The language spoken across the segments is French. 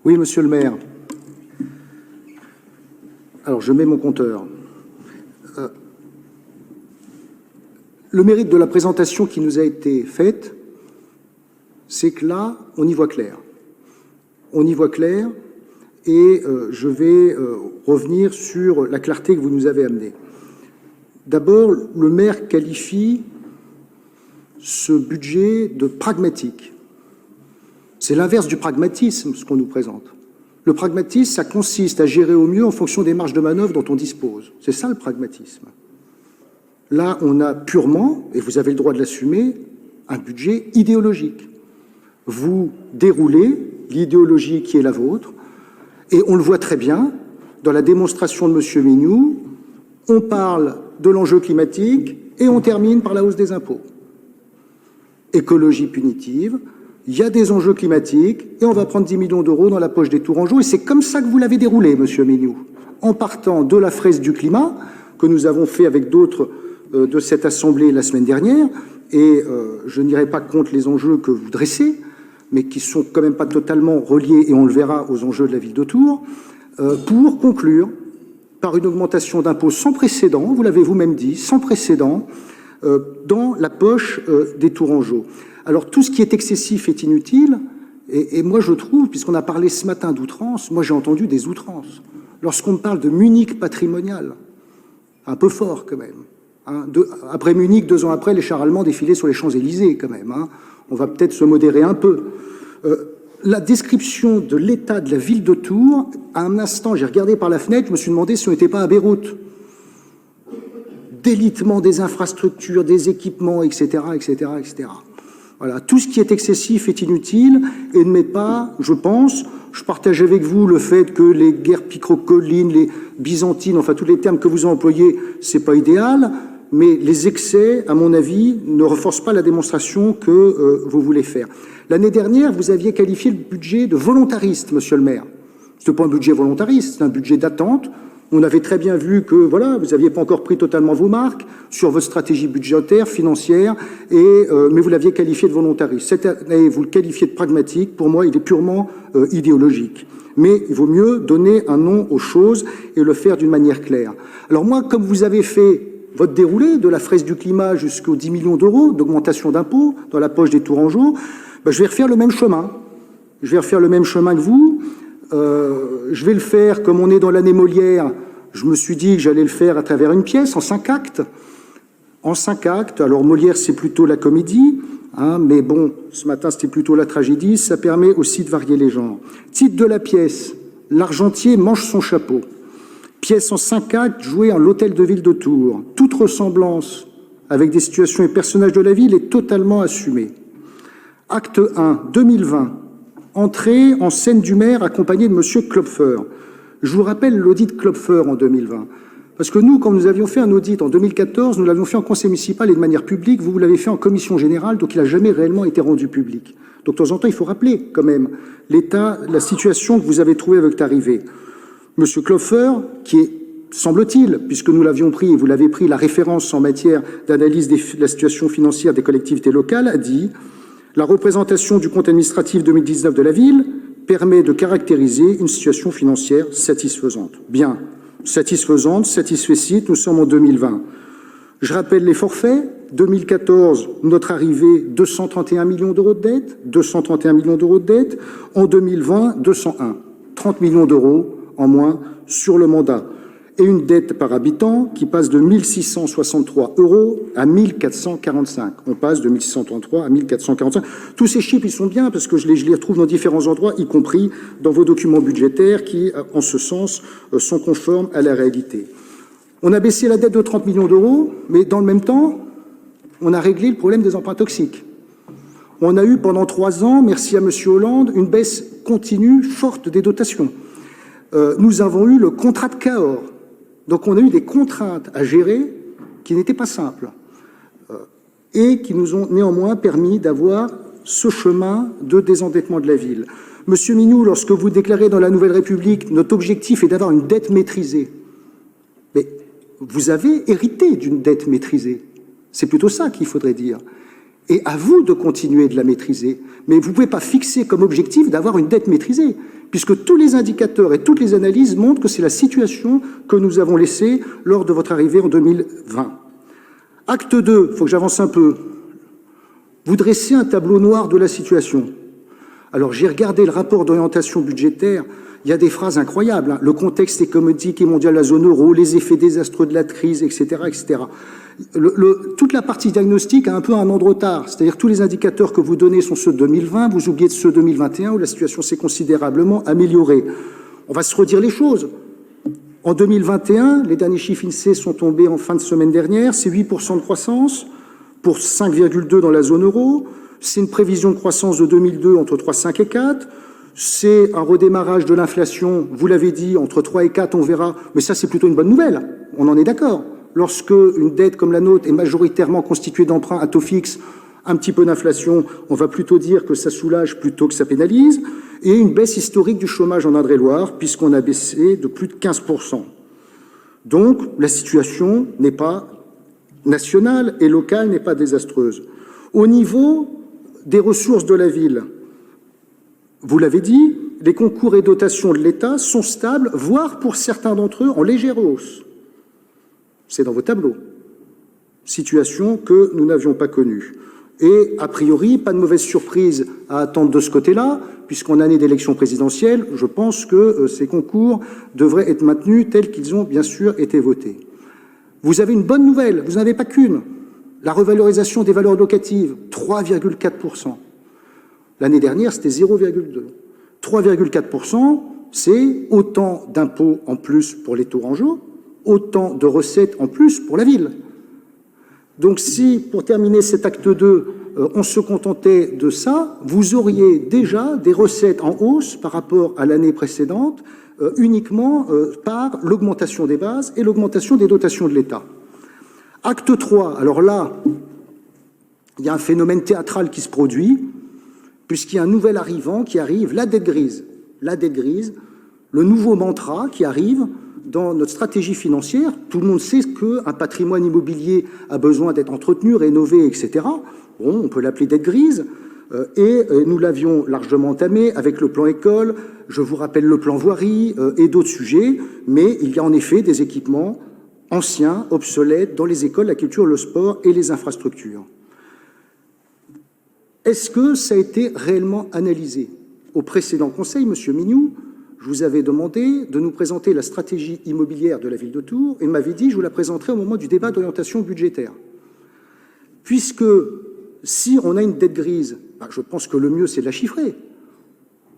Oui, monsieur le maire. Alors, je mets mon compteur. Le mérite de la présentation qui nous a été faite, c'est que là, on y voit clair. On y voit clair et je vais revenir sur la clarté que vous nous avez amenée. D'abord, le maire qualifie ce budget de pragmatique. C'est l'inverse du pragmatisme, ce qu'on nous présente. Le pragmatisme, ça consiste à gérer au mieux en fonction des marges de manœuvre dont on dispose. C'est ça le pragmatisme. Là, on a purement, et vous avez le droit de l'assumer, un budget idéologique. Vous déroulez l'idéologie qui est la vôtre, et on le voit très bien dans la démonstration de M. Mignoux, on parle de l'enjeu climatique et on termine par la hausse des impôts. Écologie punitive, il y a des enjeux climatiques et on va prendre 10 millions d'euros dans la poche des Tourangeaux et c'est comme ça que vous l'avez déroulé, M. Mignoux, en partant de la fraise du climat que nous avons fait avec d'autres de cette Assemblée la semaine dernière et je n'irai pas contre les enjeux que vous dressez, mais qui sont quand même pas totalement reliés, et on le verra, aux enjeux de la ville de Tours, pour conclure par une augmentation d'impôts sans précédent, vous l'avez vous-même dit, sans précédent, dans la poche des Tourangeaux. Alors tout ce qui est excessif est inutile, et moi je trouve, puisqu'on a parlé ce matin d'outrance, moi j'ai entendu des outrances. Lorsqu'on me parle de Munich patrimonial, un peu fort quand même. Hein, après Munich, 2 ans après, les chars allemands défilaient sur les Champs-Élysées quand même. Hein. On va peut-être se modérer un peu. La description de l'état de la ville de Tours, à un instant, j'ai regardé par la fenêtre, je me suis demandé si on n'était pas à Beyrouth. Délitement des infrastructures, des équipements, etc., etc., etc. Voilà, tout ce qui est excessif est inutile et ne met pas, je pense, je partage avec vous le fait que les guerres picrocolines, les byzantines, enfin tous les termes que vous employez, c'est pas idéal, mais les excès, à mon avis, ne renforcent pas la démonstration que vous voulez faire. L'année dernière, vous aviez qualifié le budget de volontariste, monsieur le maire. Ce n'est pas un budget volontariste, c'est un budget d'attente. On avait très bien vu que, voilà, vous n'aviez pas encore pris totalement vos marques sur votre stratégie budgétaire, financière, mais vous l'aviez qualifié de volontariste. Cette année, vous le qualifiez de pragmatique. Pour moi, il est purement idéologique. Mais il vaut mieux donner un nom aux choses et le faire d'une manière claire. Alors moi, comme vous avez fait votre déroulé de la fraise du climat jusqu'aux 10 millions d'euros d'augmentation d'impôts dans la poche des Tourangeaux, ben, je vais refaire le même chemin. Je vais refaire le même chemin que vous. Je vais le faire comme on est dans l'année Molière. Je me suis dit que j'allais le faire à travers une pièce en 5 actes. En 5 actes. Alors Molière, c'est plutôt la comédie, hein, mais bon, ce matin, c'était plutôt la tragédie. Ça permet aussi de varier les genres. Titre de la pièce, l'argentier mange son chapeau. Pièce en 5 actes, jouée en l'hôtel de ville de Tours. Toute ressemblance avec des situations et personnages de la ville est totalement assumée. Acte 1, 2020. Entrée en scène du maire accompagné de M. Klopfer. Je vous rappelle l'audit Klopfer en 2020. Parce que nous, quand nous avions fait un audit en 2014, nous l'avions fait en conseil municipal et de manière publique. Vous l'avez fait en commission générale, donc il n'a jamais réellement été rendu public. Donc de temps en temps, il faut rappeler quand même l'état, la situation que vous avez trouvée avec votre arrivée. M. Klopfer, qui est, semble-t-il, puisque nous l'avions pris et vous l'avez pris, la référence en matière d'analyse de la situation financière des collectivités locales, a dit « La représentation du compte administratif 2019 de la ville permet de caractériser une situation financière satisfaisante. » Bien, satisfaisante, satisfecite, nous sommes en 2020. Je rappelle les forfaits. 2014, notre arrivée, 231 millions d'euros de dette. 231 millions d'euros de dette. En 2020, 201. 30 millions d'euros en moins sur le mandat. Et une dette par habitant qui passe de 1 663 € à 1 445. On passe de 1 633 à 1 445. Tous ces chiffres, ils sont bien parce que je les retrouve dans différents endroits, y compris dans vos documents budgétaires qui, en ce sens, sont conformes à la réalité. On a baissé la dette de 30 millions d'euros, mais dans le même temps, on a réglé le problème des emprunts toxiques. On a eu pendant 3 ans, merci à M. Hollande, une baisse continue, forte des dotations. Nous avons eu le contrat de Cahors. Donc on a eu des contraintes à gérer qui n'étaient pas simples et qui nous ont néanmoins permis d'avoir ce chemin de désendettement de la ville. Monsieur Mignoux, lorsque vous déclarez dans la Nouvelle République, notre objectif est d'avoir une dette maîtrisée, mais vous avez hérité d'une dette maîtrisée. C'est plutôt ça qu'il faudrait dire. Et à vous de continuer de la maîtriser. Mais vous ne pouvez pas fixer comme objectif d'avoir une dette maîtrisée, puisque tous les indicateurs et toutes les analyses montrent que c'est la situation que nous avons laissée lors de votre arrivée en 2020. Acte 2, il faut que j'avance un peu. Vous dressez un tableau noir de la situation. Alors j'ai regardé le rapport d'orientation budgétaire, il y a des phrases incroyables, hein. Le contexte économique et mondial de la zone euro, les effets désastreux de la crise, etc. etc. Toute la partie diagnostic a un peu un an de retard, c'est-à-dire tous les indicateurs que vous donnez sont ceux de 2020, vous oubliez de ceux de 2021 où la situation s'est considérablement améliorée. On va se redire les choses. En 2021, les derniers chiffres INSEE sont tombés en fin de semaine dernière, c'est 8% de croissance pour 5,2 dans la zone euro, c'est une prévision de croissance de 2002 entre 3,5 et 4, c'est un redémarrage de l'inflation, vous l'avez dit, entre 3 et 4, on verra, mais ça c'est plutôt une bonne nouvelle, on en est d'accord. Lorsque une dette comme la nôtre est majoritairement constituée d'emprunts à taux fixe, un petit peu d'inflation, on va plutôt dire que ça soulage plutôt que ça pénalise, et une baisse historique du chômage en Indre-et-Loire, puisqu'on a baissé de plus de 15%. Donc, la situation n'est pas nationale et locale, n'est pas désastreuse. Au niveau des ressources de la ville, vous l'avez dit, les concours et dotations de l'État sont stables, voire pour certains d'entre eux en légère hausse. C'est dans vos tableaux. Situation que nous n'avions pas connue. Et, a priori, pas de mauvaise surprise à attendre de ce côté-là, puisqu'en année d'élection présidentielle, je pense que ces concours devraient être maintenus tels qu'ils ont bien sûr été votés. Vous avez une bonne nouvelle, vous n'en avez pas qu'une. La revalorisation des valeurs locatives, 3,4%. L'année dernière, c'était 0,2%. 3,4%, c'est autant d'impôts en plus pour les Tourangeaux, autant de recettes en plus pour la ville. Donc si, pour terminer cet acte 2, on se contentait de ça, vous auriez déjà des recettes en hausse par rapport à l'année précédente, uniquement par l'augmentation des bases et l'augmentation des dotations de l'État. Acte 3, alors là, il y a un phénomène théâtral qui se produit, puisqu'il y a un nouvel arrivant qui arrive, la dette grise. La dette grise, le nouveau mantra qui arrive dans notre stratégie financière. Tout le monde sait qu'un patrimoine immobilier a besoin d'être entretenu, rénové, etc. Bon, on peut l'appeler dette grise, et nous l'avions largement entamé avec le plan école, je vous rappelle le plan voirie et d'autres sujets, mais il y a en effet des équipements anciens, obsolètes, dans les écoles, la culture, le sport et les infrastructures. Est-ce que ça a été réellement analysé? Au précédent conseil, M. Mignoux, je vous avais demandé de nous présenter la stratégie immobilière de la ville de Tours et m'avait dit je vous la présenterai au moment du débat d'orientation budgétaire. Puisque si on a une dette grise, je pense que le mieux c'est de la chiffrer.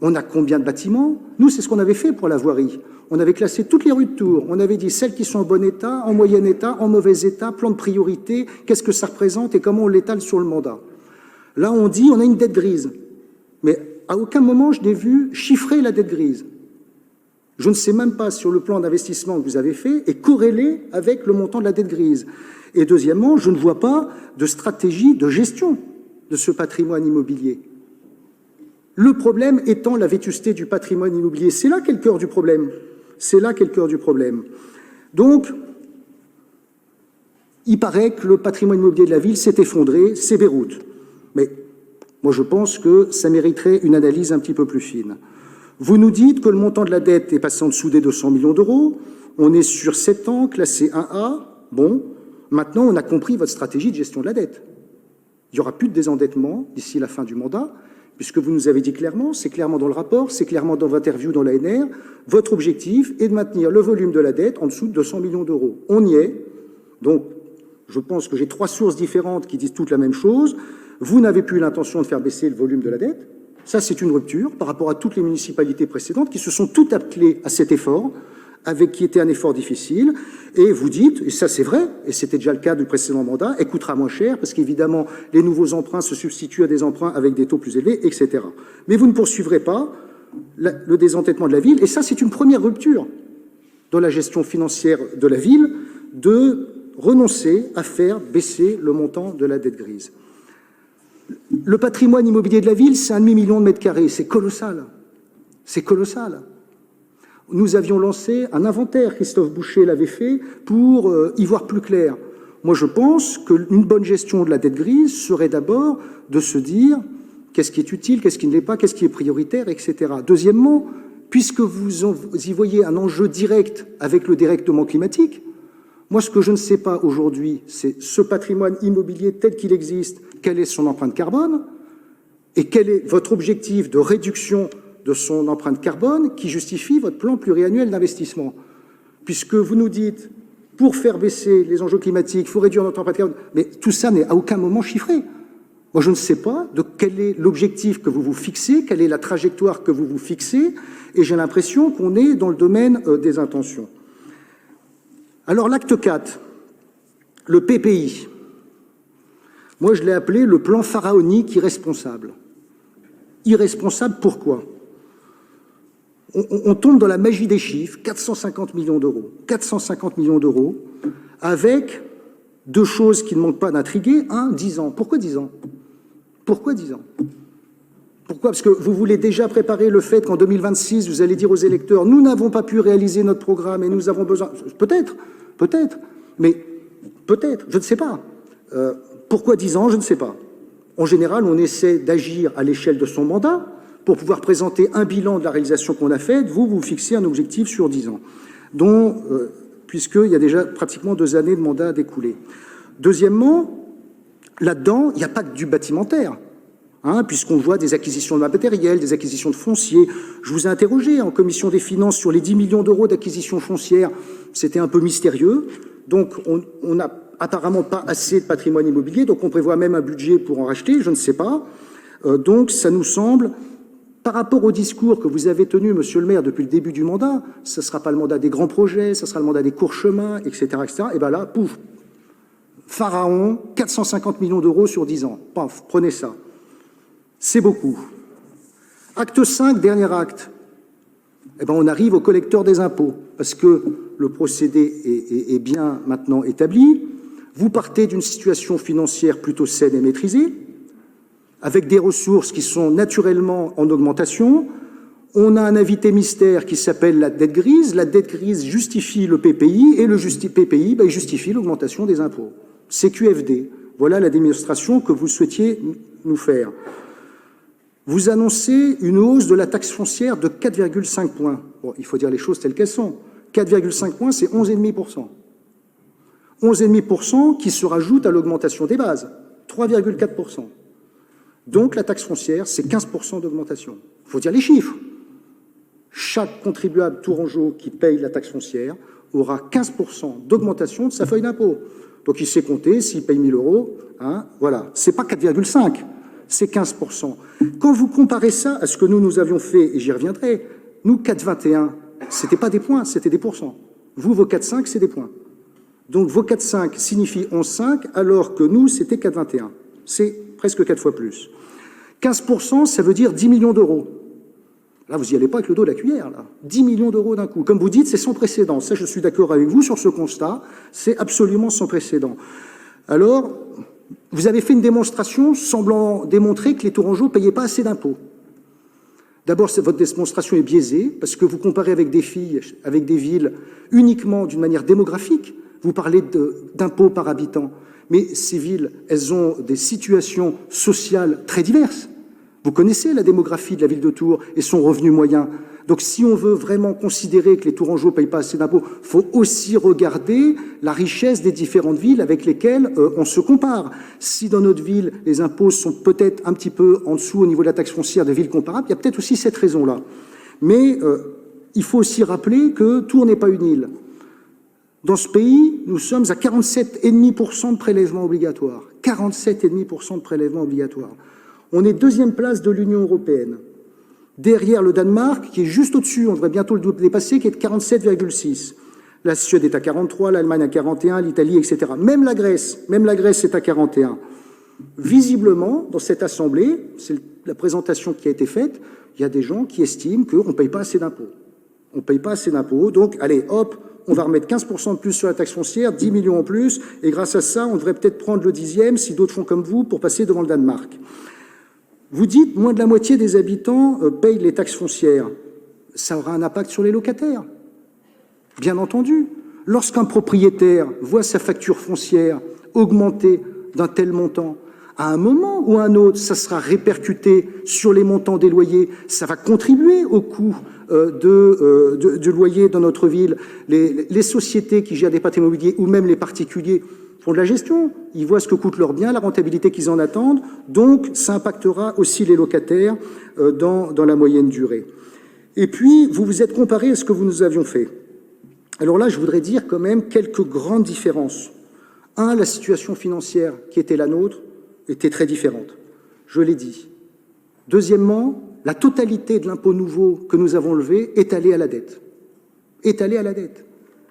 On a combien de bâtiments? Nous, c'est ce qu'on avait fait pour la voirie. On avait classé toutes les rues de Tours. On avait dit celles qui sont en bon état, en moyen état, en mauvais état, plan de priorité, qu'est-ce que ça représente et comment on l'étale sur le mandat. Là, on dit on a une dette grise. Mais à aucun moment je n'ai vu chiffrer la dette grise. Je ne sais même pas sur le plan d'investissement que vous avez fait est corrélé avec le montant de la dette grise. Et deuxièmement, je ne vois pas de stratégie de gestion de ce patrimoine immobilier. Le problème étant la vétusté du patrimoine immobilier. C'est là qu'est le cœur du problème. C'est là qu'est le cœur du problème. Donc, il paraît que le patrimoine immobilier de la ville s'est effondré, c'est Beyrouth. Mais moi, je pense que ça mériterait une analyse un petit peu plus fine. Vous nous dites que le montant de la dette est passé en dessous des 200 millions d'euros. On est sur 7 ans, classé 1A. Bon, maintenant, on a compris votre stratégie de gestion de la dette. Il n'y aura plus de désendettement d'ici la fin du mandat, puisque vous nous avez dit clairement, c'est clairement dans le rapport, c'est clairement dans votre interview dans l'ANR, votre objectif est de maintenir le volume de la dette en dessous de 200 millions d'euros. On y est. Donc, je pense que j'ai 3 sources différentes qui disent toutes la même chose. Vous n'avez plus l'intention de faire baisser le volume de la dette. Ça, c'est une rupture par rapport à toutes les municipalités précédentes qui se sont toutes attelées à cet effort, qui était un effort difficile. Et vous dites, et ça c'est vrai, et c'était déjà le cas du précédent mandat, elle coûtera moins cher parce qu'évidemment, les nouveaux emprunts se substituent à des emprunts avec des taux plus élevés, etc. Mais vous ne poursuivrez pas le désendettement de la ville. Et ça, c'est une première rupture dans la gestion financière de la ville, de renoncer à faire baisser le montant de la dette grise. Le patrimoine immobilier de la ville, c'est 1,5 million de mètres carrés. C'est colossal. C'est colossal. Nous avions lancé un inventaire, Christophe Boucher l'avait fait, pour y voir plus clair. moi je pense qu'une bonne gestion de la dette grise serait d'abord de se dire qu'est-ce qui est utile, qu'est-ce qui ne l'est pas, qu'est-ce qui est prioritaire, etc. Deuxièmement, puisque vous y voyez un enjeu direct avec le dérèglement climatique, moi ce que je ne sais pas aujourd'hui, c'est ce patrimoine immobilier tel qu'il existe, quelle est son empreinte carbone et quel est votre objectif de réduction de son empreinte carbone qui justifie votre plan pluriannuel d'investissement. Puisque vous nous dites, pour faire baisser les enjeux climatiques, il faut réduire notre empreinte carbone, mais tout ça n'est à aucun moment chiffré. Moi, je ne sais pas de quel est l'objectif que vous vous fixez, quelle est la trajectoire que vous vous fixez, et j'ai l'impression qu'on est dans le domaine des intentions. Alors, l'acte 4, le PPI, moi, je l'ai appelé le plan pharaonique irresponsable. Irresponsable, pourquoi ? On tombe dans la magie des chiffres, 450 millions d'euros. 450 millions d'euros, avec deux choses qui ne manquent pas d'intriguer. 10 ans. Pourquoi 10 ans? Pourquoi 10 ans? Pourquoi? Parce que vous voulez déjà préparer le fait qu'en 2026, vous allez dire aux électeurs, nous n'avons pas pu réaliser notre programme et nous avons besoin... Peut-être, mais peut-être, je ne sais pas. Pourquoi 10 ans? Je ne sais pas. En général, on essaie d'agir à l'échelle de son mandat, pour pouvoir présenter un bilan de la réalisation qu'on a faite, vous fixez un objectif sur 10 ans, dont, puisqu'il y a déjà pratiquement 2 années de mandat à découler. Deuxièmement, là-dedans, il n'y a pas que du bâtimentaire, puisqu'on voit des acquisitions de matériel, des acquisitions de foncier. Je vous ai interrogé en commission des finances sur les 10 millions d'euros d'acquisition foncière, c'était un peu mystérieux, donc on n'a apparemment pas assez de patrimoine immobilier, donc on prévoit même un budget pour en racheter, je ne sais pas. Donc ça nous semble... Par rapport au discours que vous avez tenu, monsieur le maire, depuis le début du mandat, ce ne sera pas le mandat des grands projets, ce sera le mandat des courts chemins, etc., etc. Et bien là, pouf, pharaon, 450 millions d'euros sur 10 ans. Paf, prenez ça. C'est beaucoup. Acte 5, dernier acte. Eh bien, on arrive au collecteur des impôts, parce que le procédé est bien maintenant établi. Vous partez d'une situation financière plutôt saine et maîtrisée, avec des ressources qui sont naturellement en augmentation. On a un invité mystère qui s'appelle la dette grise. La dette grise justifie le PPI, et le PPI il justifie l'augmentation des impôts. C'est QFD. Voilà la démonstration que vous souhaitiez nous faire. Vous annoncez une hausse de la taxe foncière de 4,5 points. Bon, il faut dire les choses telles qu'elles sont. 4,5 points, c'est 11,5%. 11,5% qui se rajoute à l'augmentation des bases, 3,4%. Donc la taxe foncière, c'est 15% d'augmentation. Il faut dire les chiffres. Chaque contribuable tourangeau qui paye la taxe foncière aura 15% d'augmentation de sa feuille d'impôt. Donc il sait compter, s'il paye 1 000 euros, voilà. C'est pas 4,5, c'est 15%. Quand vous comparez ça à ce que nous avions fait, et j'y reviendrai, nous, 4,21, c'était pas des points, c'était des pourcents. Vous, vos 4,5, c'est des points. Donc vos 4,5 signifient 11,5, alors que nous, c'était 4,21. C'est presque 4 fois plus. 15%, ça veut dire 10 millions d'euros. Là, vous n'y allez pas avec le dos de la cuillère, là. 10 millions d'euros d'un coup. Comme vous dites, c'est sans précédent. Ça, je suis d'accord avec vous sur ce constat. C'est absolument sans précédent. Alors, vous avez fait une démonstration semblant démontrer que les Tourangeaux ne payaient pas assez d'impôts. D'abord, votre démonstration est biaisée, parce que vous comparez avec des villes uniquement d'une manière démographique. Vous parlez d'impôts par habitant. Mais ces villes, elles ont des situations sociales très diverses. Vous connaissez la démographie de la ville de Tours et son revenu moyen. Donc si on veut vraiment considérer que les Tourangeaux ne payent pas assez d'impôts, il faut aussi regarder la richesse des différentes villes avec lesquelles on se compare. Si dans notre ville, les impôts sont peut-être un petit peu en dessous au niveau de la taxe foncière de villes comparables, il y a peut-être aussi cette raison-là. Mais il faut aussi rappeler que Tours n'est pas une île. Dans ce pays, nous sommes à 47,5% de prélèvements obligatoires. 47,5% de prélèvements obligatoires. On est deuxième place de l'Union européenne. Derrière le Danemark, qui est juste au-dessus, on devrait bientôt le dépasser, qui est de 47,6. La Suède est à 43, l'Allemagne à 41, l'Italie, etc. Même la Grèce est à 41. Visiblement, dans cette assemblée, c'est la présentation qui a été faite, il y a des gens qui estiment qu'on ne paye pas assez d'impôts. On ne paye pas assez d'impôts, donc allez, hop, on va remettre 15% de plus sur la taxe foncière, 10 millions en plus, et grâce à ça, on devrait peut-être prendre le 10e, si d'autres font comme vous, pour passer devant le Danemark. Vous dites, moins de la moitié des habitants payent les taxes foncières. Ça aura un impact sur les locataires. Bien entendu. Lorsqu'un propriétaire voit sa facture foncière augmenter d'un tel montant, à un moment ou à un autre, ça sera répercuté sur les montants des loyers, ça va contribuer au coût du loyer dans notre ville. Les sociétés qui gèrent des patrimoines immobiliers ou même les particuliers font de la gestion. Ils voient ce que coûtent leurs biens, la rentabilité qu'ils en attendent, donc ça impactera aussi les locataires dans la moyenne durée. Et puis, vous vous êtes comparé à ce que nous avions fait. Alors là, je voudrais dire quand même quelques grandes différences. Un, la situation financière qui était la nôtre était très différente. Je l'ai dit. Deuxièmement, la totalité de l'impôt nouveau que nous avons levé est allée à la dette. Est allée à la dette.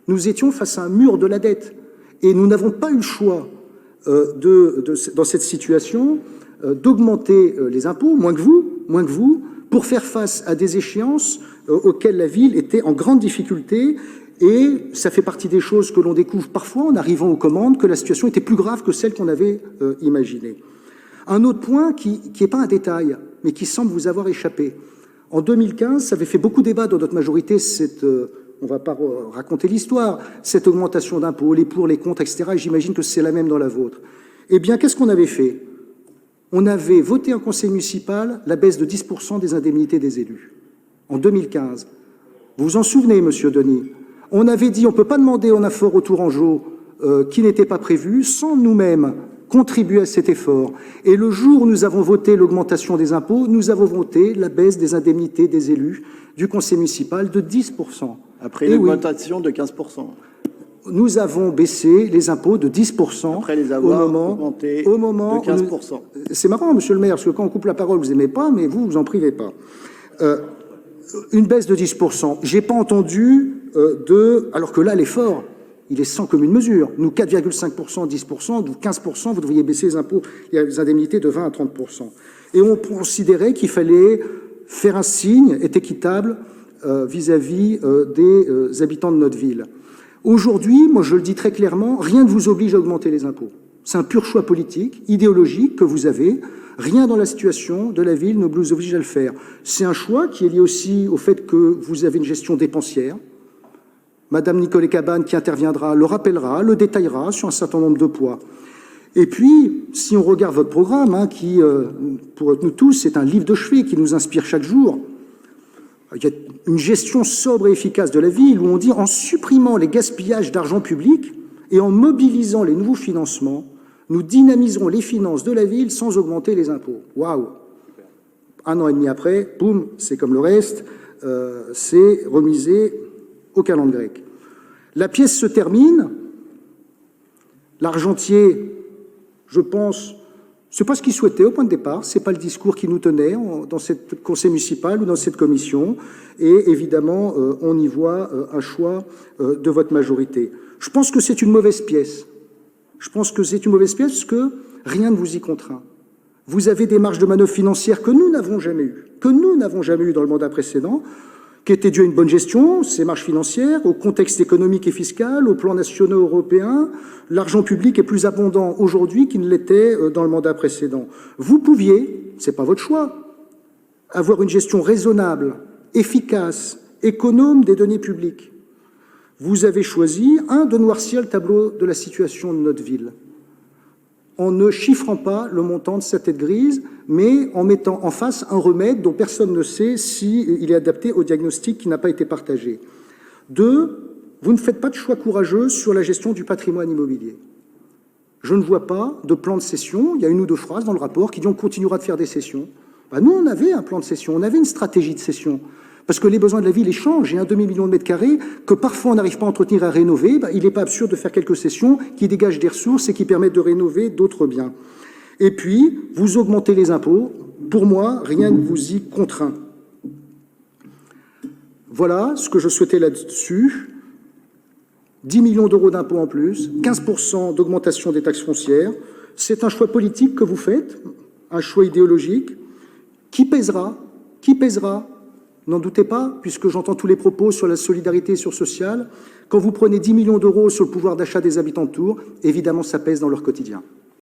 Nous étions face à un mur de la dette. Et nous n'avons pas eu le choix, dans cette situation, d'augmenter les impôts, moins que vous, pour faire face à des échéances auxquelles la ville était en grande difficulté. Et ça fait partie des choses que l'on découvre parfois en arrivant aux commandes, que la situation était plus grave que celle qu'on avait imaginée. Un autre point qui n'est pas un détail, mais qui semble vous avoir échappé. En 2015, ça avait fait beaucoup débat dans notre majorité, on ne va pas raconter l'histoire, cette augmentation d'impôts, les pour, les contre, etc. Et j'imagine que c'est la même dans la vôtre. Eh bien, qu'est-ce qu'on avait fait? On avait voté en conseil municipal la baisse de 10% des indemnités des élus, en 2015. Vous vous en souvenez, monsieur Denis? On avait dit on ne peut pas demander un effort au Tourangeau qui n'était pas prévu sans nous-mêmes contribuer à cet effort. Et le jour où nous avons voté l'augmentation des impôts, nous avons voté la baisse des indemnités des élus du conseil municipal de 10%. Après une augmentation de 15%. Nous avons baissé les impôts de 10% après les avoir augmentés de 15%. C'est marrant, monsieur le maire, parce que quand on coupe la parole, vous n'aimez pas, mais vous en privez pas. Une baisse de 10%. J'ai pas entendu alors que là, l'effort, il est sans commune mesure. Nous, 4,5%, 10%, vous 15%, vous devriez baisser les impôts, les indemnités de 20 à 30%. Et on considérait qu'il fallait faire un signe, est équitable vis-à-vis des habitants de notre ville. Aujourd'hui, moi je le dis très clairement, rien ne vous oblige à augmenter les impôts. C'est un pur choix politique, idéologique que vous avez. Rien dans la situation de la ville ne vous oblige à le faire. C'est un choix qui est lié aussi au fait que vous avez une gestion dépensière. Madame Nicolette Cabane, qui interviendra, le rappellera, le détaillera sur un certain nombre de poids. Et puis, si on regarde votre programme, qui, pour nous tous, c'est un livre de chevet qui nous inspire chaque jour, il y a une gestion sobre et efficace de la ville où on dit, en supprimant les gaspillages d'argent public et en mobilisant les nouveaux financements, nous dynamiserons les finances de la ville sans augmenter les impôts. Waouh! Un an et demi après, boum, c'est comme le reste, c'est remisé au calendrier grec. La pièce se termine. L'argentier, je pense, c'est pas ce qu'il souhaitait au point de départ, c'est pas le discours qui nous tenait dans cette conseil municipal ou dans cette commission, et évidemment, on y voit un choix de votre majorité. Je pense que c'est une mauvaise pièce. Je pense que c'est une mauvaise pièce parce que rien ne vous y contraint. Vous avez des marges de manœuvre financières que nous n'avons jamais eues, dans le mandat précédent, qui étaient dues à une bonne gestion, ces marges financières, au contexte économique et fiscal, au plan national européen. L'argent public est plus abondant aujourd'hui qu'il ne l'était dans le mandat précédent. Vous pouviez, c'est pas votre choix, avoir une gestion raisonnable, efficace, économe des deniers publics. Vous avez choisi, de noircir le tableau de la situation de notre ville, en ne chiffrant pas le montant de sa tête grise, mais en mettant en face un remède dont personne ne sait s'il est adapté au diagnostic qui n'a pas été partagé. 2, vous ne faites pas de choix courageux sur la gestion du patrimoine immobilier. Je ne vois pas de plan de cession. Il y a une ou deux phrases dans le rapport qui disent on continuera de faire des cessions. Nous, on avait un plan de cession, on avait une stratégie de cession. Parce que les besoins de la ville, ils changent. Il y a un demi-million de mètres carrés que parfois on n'arrive pas à entretenir, à rénover. Il n'est pas absurde de faire quelques cessions qui dégagent des ressources et qui permettent de rénover d'autres biens. Et puis, vous augmentez les impôts. Pour moi, rien ne vous y contraint. Voilà ce que je souhaitais là-dessus. 10 millions d'euros d'impôts en plus, 15% d'augmentation des taxes foncières. C'est un choix politique que vous faites, un choix idéologique, qui pèsera, n'en doutez pas, puisque j'entends tous les propos sur la solidarité et sur le social. Quand vous prenez 10 millions d'euros sur le pouvoir d'achat des habitants de Tours, évidemment, ça pèse dans leur quotidien.